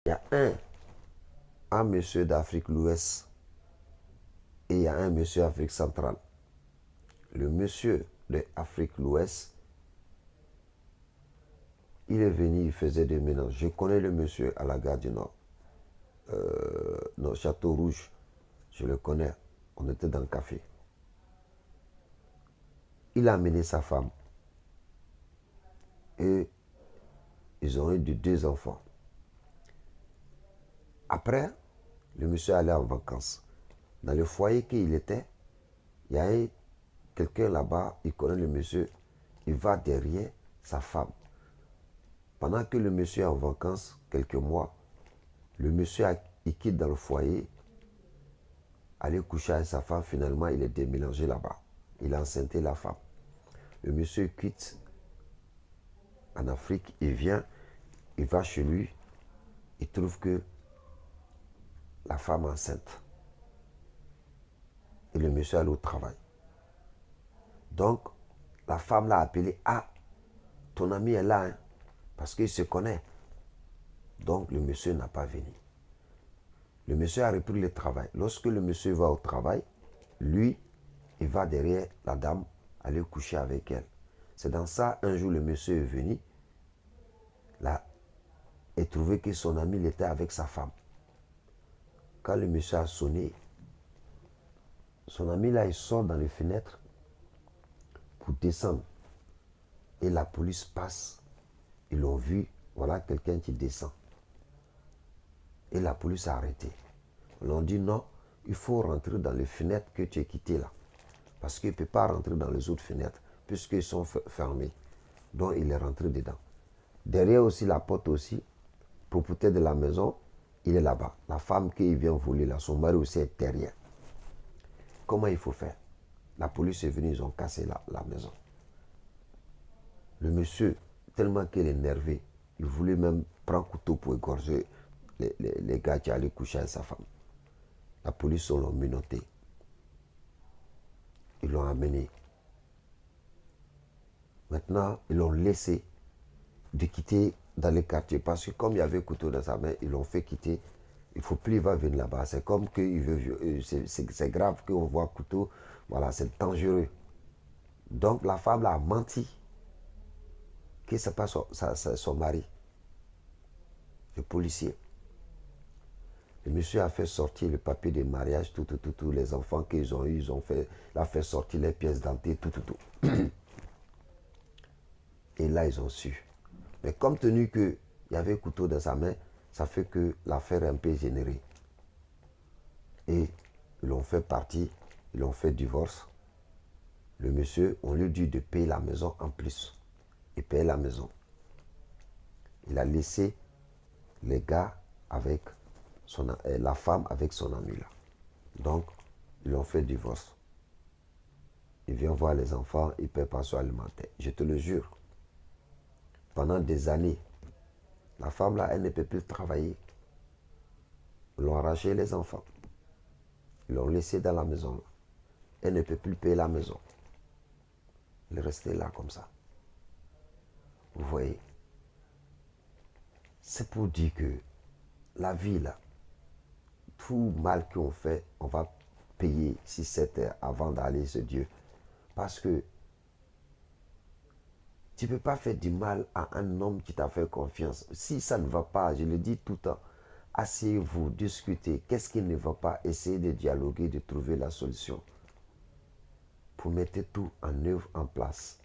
Il y a un monsieur d'Afrique de l'Ouest et il y a un monsieur d'Afrique centrale. Le monsieur d'Afrique de l'Ouest, il est venu, il faisait des mélanges. Je connais le monsieur à la gare du Nord, non, Château Rouge. Je le connais. On était dans le café. Il a amené sa femme et ils ont eu deux enfants. Après, le monsieur allait en vacances. Dans le foyer qu'il était, il y a quelqu'un là-bas, il connaît le monsieur, il va derrière sa femme. Pendant que le monsieur est en vacances, quelques mois, le monsieur il quitte dans le foyer, aller coucher avec sa femme, finalement il est démélangé là-bas. Il a enceinté la femme. Le monsieur quitte en Afrique, il vient, il va chez lui, il trouve que la femme est enceinte. Et le monsieur allait au travail. Donc, la femme l'a appelé, ah, ton ami est là, hein, parce qu'il se connaît. Donc, le monsieur n'a pas venu. Le monsieur a repris le travail. Lorsque le monsieur va au travail, lui, il va derrière la dame aller coucher avec elle. C'est dans ça, un jour, le monsieur est venu, là, et trouvé que son ami il était avec sa femme. Quand le monsieur a sonné, son ami là, il sort dans les fenêtres pour descendre. Et la police passe. Ils l'ont vu, voilà quelqu'un qui descend. Et la police a arrêté. Ils ont dit non, il faut rentrer dans les fenêtres que tu as quittées là. Parce qu'il ne peut pas rentrer dans les autres fenêtres, puisqu'ils sont fermés. Donc il est rentré dedans. Derrière aussi, la porte aussi, propriétaire de la maison, il est là-bas. La femme qui vient voler là, son mari aussi est derrière. Comment il faut faire? La police est venue, ils ont cassé la maison. Le monsieur, tellement qu'il est énervé, il voulait même prendre un couteau pour égorger les gars qui allaient coucher avec sa femme. La police l'ont menotté. Ils l'ont amené. Maintenant, ils l'ont laissé de quitter dans les quartiers. Parce que comme il y avait un couteau dans sa main, ils l'ont fait quitter. Il ne faut plus, il va venir là-bas. C'est comme que c'est grave qu'on voit un couteau. Voilà, c'est dangereux. Donc la femme a menti que ce n'est pas son mari, le policier. Le monsieur a fait sortir le papier de mariage, tout, les enfants qu'ils ont eu, il a fait sortir les pièces dentées, tout. Et là, ils ont su. Mais comme tenu qu'il y avait un couteau dans sa main, ça fait que l'affaire est un peu générée. Et ils l'ont fait partir, ils l'ont fait divorce. Le monsieur, on lui dit de payer la maison en plus. Il paye la maison. Il a laissé les gars avec la femme avec son ami là. Donc, ils l'ont fait divorce. Il vient voir les enfants, il ne paie pas son alimentaire. Je te le jure. Pendant des années, la femme là, elle ne peut plus travailler. Ils l'ont arraché les enfants. Ils l'ont laissé dans la maison. Elle ne peut plus payer la maison. Il est resté là comme ça. Vous voyez? C'est pour dire que la vie là, tout mal qu'on fait, on va payer 6-7 heures avant d'aller chez Dieu. Parce que tu ne peux pas faire du mal à un homme qui t'a fait confiance. Si ça ne va pas, je le dis tout le temps, asseyez-vous, discutez. Qu'est-ce qui ne va pas? Essayez de dialoguer, de trouver la solution. Pour mettre tout en œuvre, en place.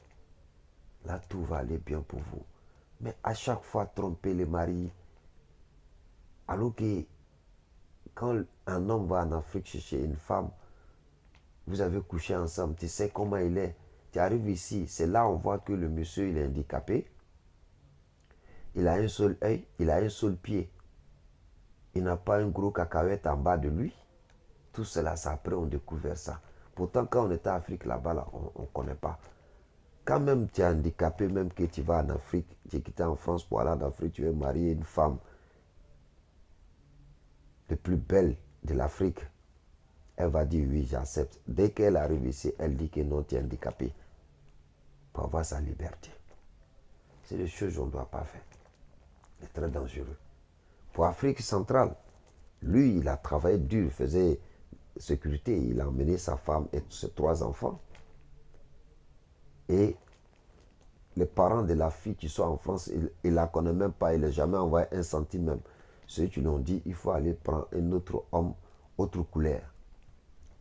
Là, tout va aller bien pour vous. Mais à chaque fois, tromper les maris. Alors que quand un homme va en Afrique chercher une femme, vous avez couché ensemble, tu sais comment il est. Tu arrives ici, c'est là on voit que le monsieur il est handicapé. Il a un seul œil, il a un seul pied. Il n'a pas un gros cacahuète en bas de lui. Tout cela, c'est après on découvre ça. Pourtant, quand on était en Afrique là-bas, là, on ne connaît pas. Quand même tu es handicapé, même que tu vas en Afrique, tu es quitté en France pour aller en Afrique, tu veux marier une femme la plus belle de l'Afrique, elle va dire oui, j'accepte. Dès qu'elle arrive ici, elle dit que non, tu es handicapé. Pour avoir sa liberté. C'est des choses qu'on ne doit pas faire. C'est très dangereux. Pour Afrique centrale, lui, il a travaillé dur, il faisait sécurité, il a emmené sa femme et ses 3 enfants. Et les parents de la fille qui sont en France, il ne la connaît même pas, il n'a jamais envoyé 1 centime même. Ceux qui l'ont dit, il faut aller prendre un autre homme, autre couleur.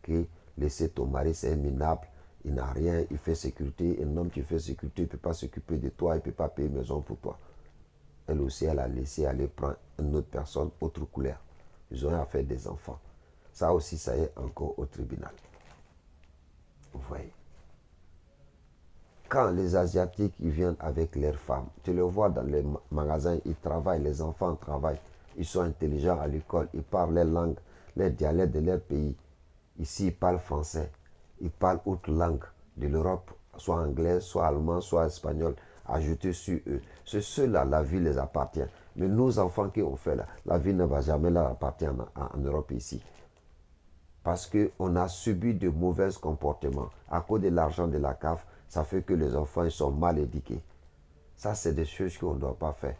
Que laisser ton mari, c'est un minable, il n'a rien, il fait sécurité. Un homme qui fait sécurité, il ne peut pas s'occuper de toi, il ne peut pas payer maison pour toi. Elle aussi, elle a laissé aller prendre une autre personne, autre couleur. Ils ont affaire des enfants. Ça aussi, ça est encore au tribunal. Vous voyez. Quand les Asiatiques ils viennent avec leurs femmes, tu les vois dans les magasins, ils travaillent, les enfants travaillent, ils sont intelligents à l'école, ils parlent les langues, les dialectes de leur pays. Ici, ils parlent français, ils parlent autre langue de l'Europe, soit anglais, soit allemand, soit espagnol, ajouté sur eux. C'est ceux-là, la vie les appartient. Mais nos enfants qui ont fait là, la vie ne va jamais leur appartenir en Europe ici. Parce qu'on a subi de mauvais comportements. À cause de l'argent de la CAF, ça fait que les enfants ils sont mal éduqués. Ça, c'est des choses qu'on ne doit pas faire.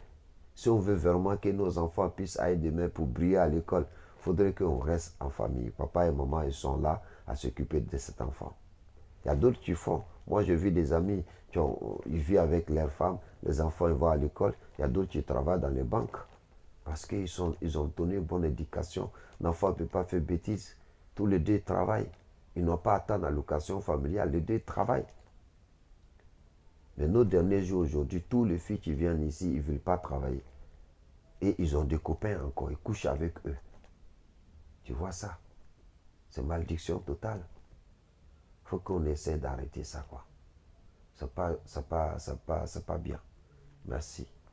Si on veut vraiment que nos enfants puissent aller demain pour briller à l'école, il faudrait qu'on reste en famille. Papa et maman, ils sont là à s'occuper de cet enfant. Il y a d'autres qui font. Moi, je vis des amis ils vivent avec leurs femmes, les enfants ils vont à l'école. Il y a d'autres qui travaillent dans les banques. Parce qu'ils ont donné une bonne éducation. L'enfant ne peut pas faire bêtises. Tous les deux travaillent. Ils n'ont pas à attendre l'allocation familiale. Les deux travaillent. Mais nos derniers jours aujourd'hui, tous les filles qui viennent ici, ils ne veulent pas travailler. Et ils ont des copains encore. Ils couchent avec eux. Tu vois ça? C'est malédiction totale. Il faut qu'on essaie d'arrêter ça, quoi. C'est pas bien. Merci.